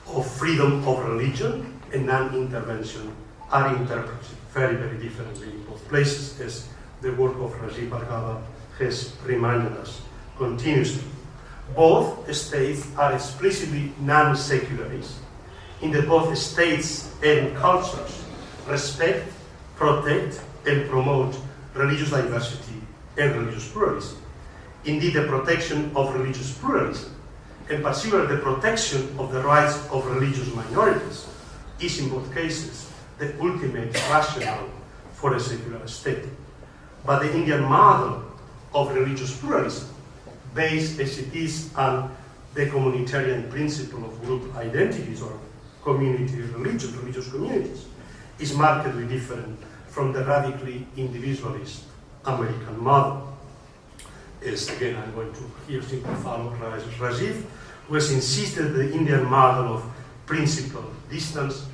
of freedom of religion and non-intervention are interpreted very, very differently in both places, as the work of Rajiv Bhargava has reminded us continuously. Both states are explicitly non-secularist, in that both states and cultures respect, protect, and promote religious diversity and religious pluralism. Indeed, the protection of religious pluralism, and particularly the protection of the rights of religious minorities, is in both cases the ultimate rationale for a secular state. But the Indian model of religious pluralism, based as it is on the communitarian principle of group identities or community religious communities, is markedly different from the radically individualist American model. As again, I'm going to here simply follow Rajiv, who has insisted that the Indian model of principle, distance,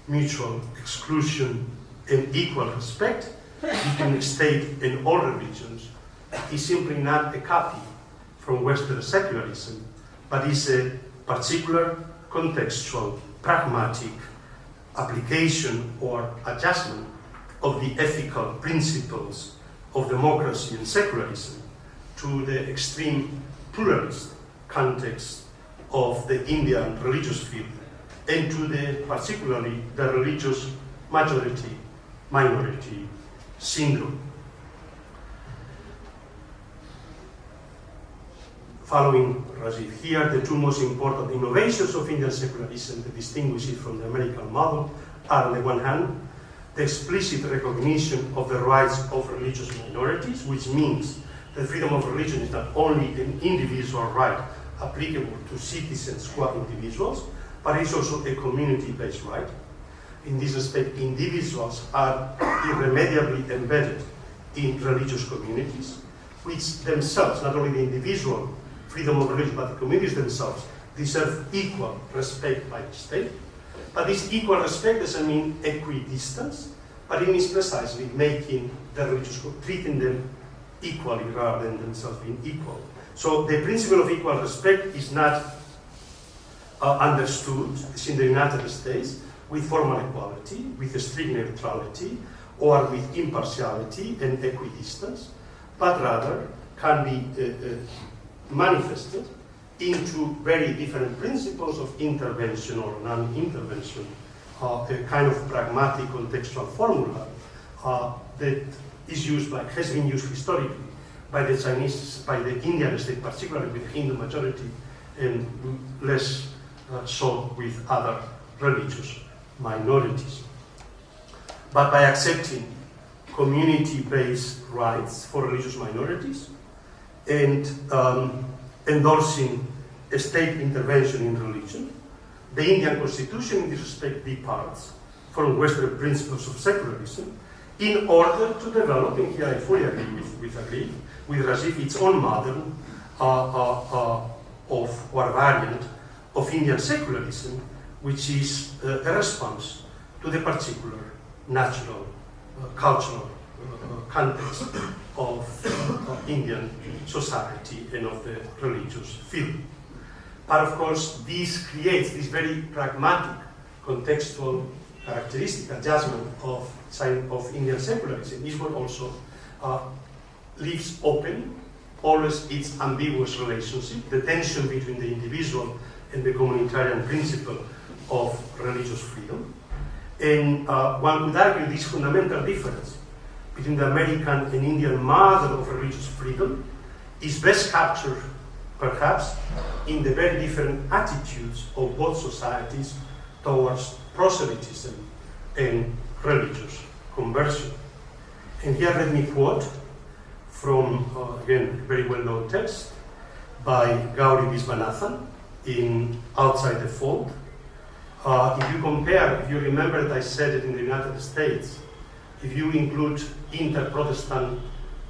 mutual exclusion, and equal respect between the state and all religions is simply not a copy from Western secularism, but is a particular, contextual, pragmatic application or adjustment of the ethical principles of democracy and secularism to the extreme pluralist context of the Indian religious field, and to the particularly the religious majority-minority syndrome. Following Rajiv here, the two most important innovations of Indian secularism that distinguish it from the American model are, on the one hand, the explicit recognition of the rights of religious minorities, which means that freedom of religion is not only an individual right applicable to citizens who are individuals, but it's also a community-based right. In this respect, individuals are irremediably embedded in religious communities, which themselves, not only the individual freedom of religion, but the communities themselves, deserve equal respect by the state. But this equal respect doesn't mean equidistance, but it means precisely making the religious group, treating them equally rather than themselves being equal. So the principle of equal respect is not understood, as in the United States, with formal equality, with strict neutrality, or with impartiality and equidistance, but rather can be manifested into very different principles of intervention or non-intervention, a kind of pragmatic contextual formula that is used by, has been used historically by the Chinese, by the Indian state, particularly with Hindu majority, and less so with other religious minorities. But by accepting community-based rights for religious minorities, and endorsing state intervention in religion. The Indian constitution in this respect departs from Western principles of secularism in order to develop, and here I fully agree with Rajiv, its own model or variant of Indian secularism, which is a response to the particular natural, cultural context of Indian society and of the religious field. But of course, this creates this very pragmatic, contextual, characteristic adjustment of Indian secularism. This one also leaves open always its ambiguous relationship, the tension between the individual and the communitarian principle of religious freedom. And one could argue this fundamental difference between the American and Indian model of religious freedom is best captured, perhaps, in the very different attitudes of both societies towards proselytism and religious conversion. And here let me quote from, again, a very well-known text by Gauri Viswanathan in Outside the Fold. If you compare, if you remember that I said it in the United States, if you include inter-Protestant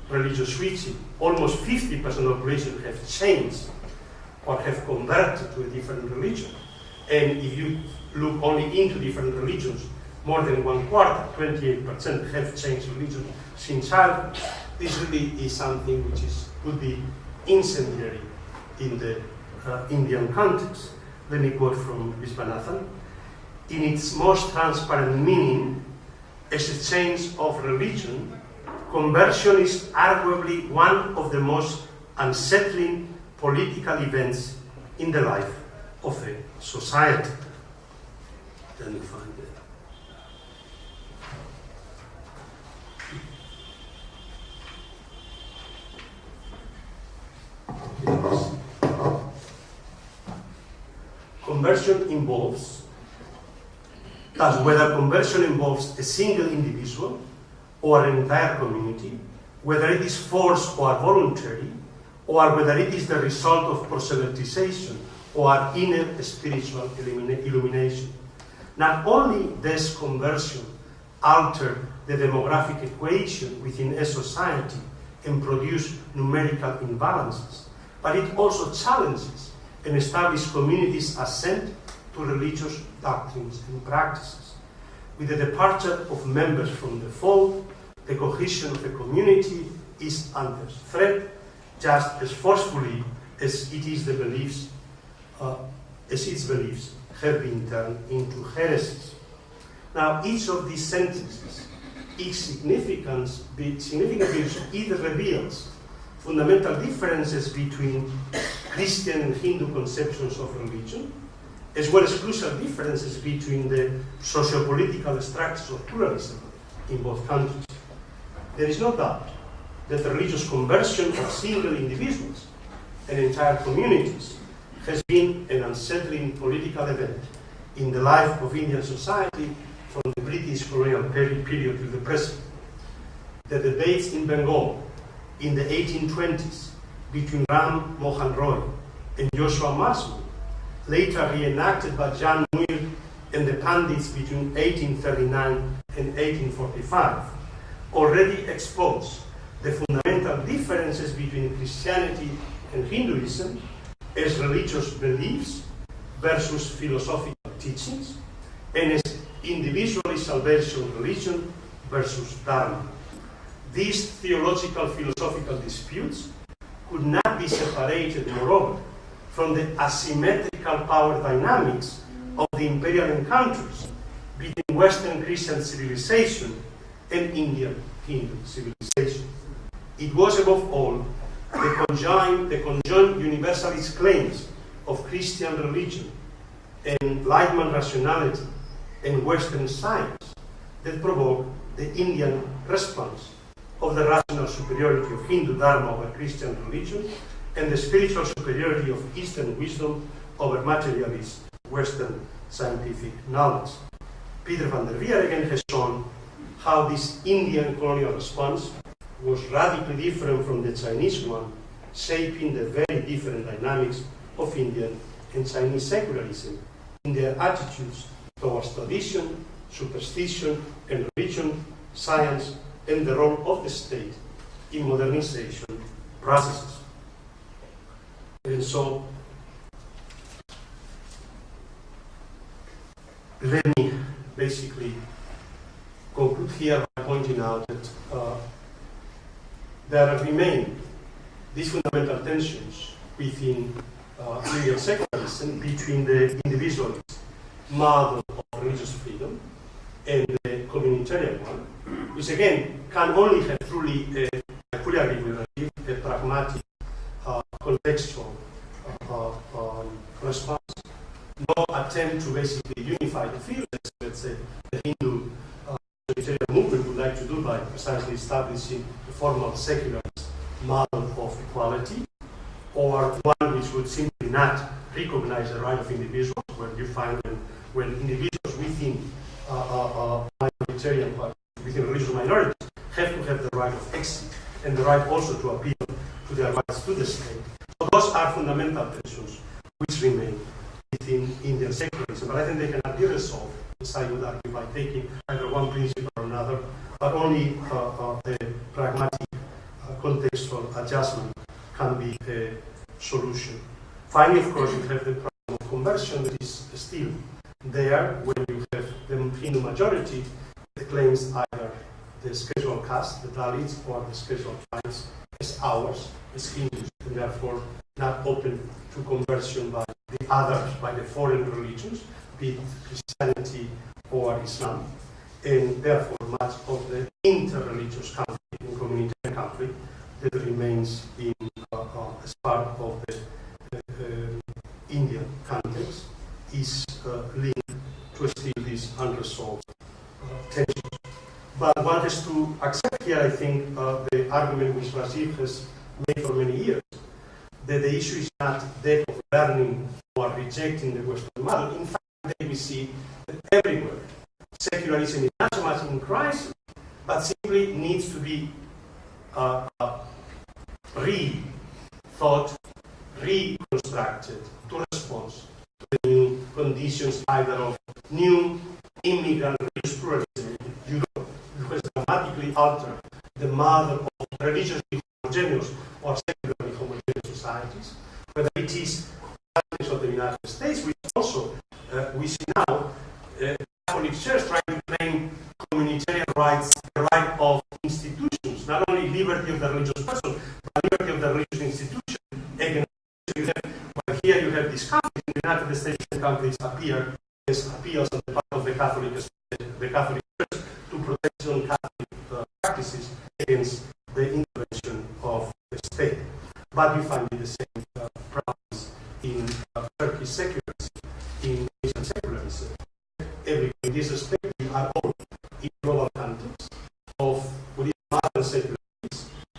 religious switching, almost 50% of the population have changed or have converted to a different religion. And if you look only into different religions, more than 1/4, 28% have changed religion since childhood. This really is something which would be incendiary in the Indian context. Let me quote from Viswanathan. In its most transparent meaning, as a change of religion, conversion is arguably one of the most unsettling political events in the life of a society. Let me find it. Conversion involves, thus whether conversion involves a single individual or an entire community, whether it is forced or voluntary, or whether it is the result of proselytization or inner spiritual illumination. Not only does conversion alter the demographic equation within a society and produce numerical imbalances, but it also challenges and establishes communities' assent to religious doctrines and practices. With the departure of members from the fold, the cohesion of the community is under threat, just as forcefully as its beliefs have been turned into heresies. Now, each of these sentences is significant because it reveals fundamental differences between Christian and Hindu conceptions of religion, as well as crucial differences between the socio-political structures of pluralism in both countries. There is no doubt that the religious conversion of single individuals and entire communities has been an unsettling political event in the life of Indian society from the British colonial period to the present. The debates in Bengal in the 1820s between Ram Mohan Roy and Joshua Marsman, later reenacted by John Muir and the Pandits between 1839 and 1845, already expose the fundamental differences between Christianity and Hinduism as religious beliefs versus philosophical teachings, and as individually salvation religion versus Dharma. These theological philosophical disputes could not be separated, moreover, from the asymmetrical power dynamics of the imperial encounters between Western Christian civilization and Indian Hindu civilization. It was, above all, the conjoined universalist claims of Christian religion and Enlightenment rationality and Western science that provoked the Indian response of the rational superiority of Hindu Dharma over Christian religion and the spiritual superiority of Eastern wisdom over materialist Western scientific knowledge. Peter van der Veer again has shown how this Indian colonial response was radically different from the Chinese one, shaping the very different dynamics of Indian and Chinese secularism in their attitudes towards tradition, superstition, and religion, science, and the role of the state in modernization processes. And so, let me basically conclude here by pointing out that there remain these fundamental tensions within Indian secularism between the individualist model of religious freedom and the communitarian one, which again can only have truly I fully agree with a pragmatic, contextual response. No attempt to basically unify the field, as let's say the Hindu communitarian movement would like to do by precisely establishing a formal secularist model of equality, or one which would simply not recognize the right of individuals, where you find when individuals within minoritarian parties, within religious minorities, have to have the right of exit and the right also to appeal to their rights to the state. So those are fundamental tensions which remain within Indian secularism, but I think they cannot be resolved, as I would argue, by taking either one principle or another, but only a pragmatic contextual adjustment can be a solution. Finally, of course, you have the problem of conversion that is still there when you have the Hindu majority that claims either the scheduled caste, the Dalits, or the scheduled tribes as ours, as Hindus, and therefore not open to conversion by the others, by the foreign religions, be it Christianity or Islam. And therefore much of the inter-religious conflict in communitarian conflict that remains in, as part of the Indian context is linked to still these unresolved tensions. But one has to accept here, I think, the argument which Rajiv has made for many years, that the issue is not that of learning or rejecting the Western model. In fact, we see that everywhere secularism is not so much in crisis, but simply needs to be rethought, reconstructed to respond to the new conditions either of new immigrant religious pluralism in Europe, which has dramatically altered the model of religiously homogeneous or secularly homogeneous societies, whether it is the context of the United States, which also we see now Catholic Church trying to claim communitarian rights, the right of institutions, not only liberty of the religious person, but liberty of the religious institution. Again, but here you have this conflict in the United States, and conflicts appear as appeals on the part of the Catholic Church to protect on Catholic practices against the intervention of the state. But you find the same problems in Turkish secularism, in Asian secularism. In this respect, we are all in global context of what is modern secularism,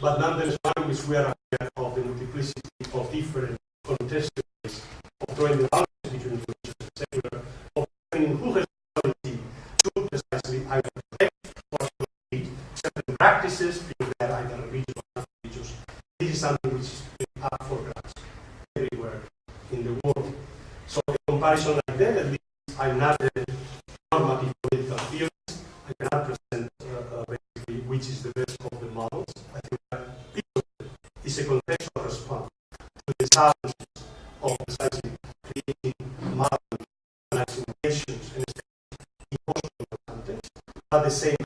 but nonetheless one in which we are aware of the multiplicity of different contextual ways of drawing the boundaries between religious and secular, of determining who has authority to precisely either protect or to lead certain practices, being there either religious or not religious. This is something which is up for grabs everywhere in the world. So a comparison like that, at least I'm not a normative political theorist. I cannot present basically which is the best of the models. I think that is a contextual response to the challenges of precisely creating modern nations and in post-colonial context, but the same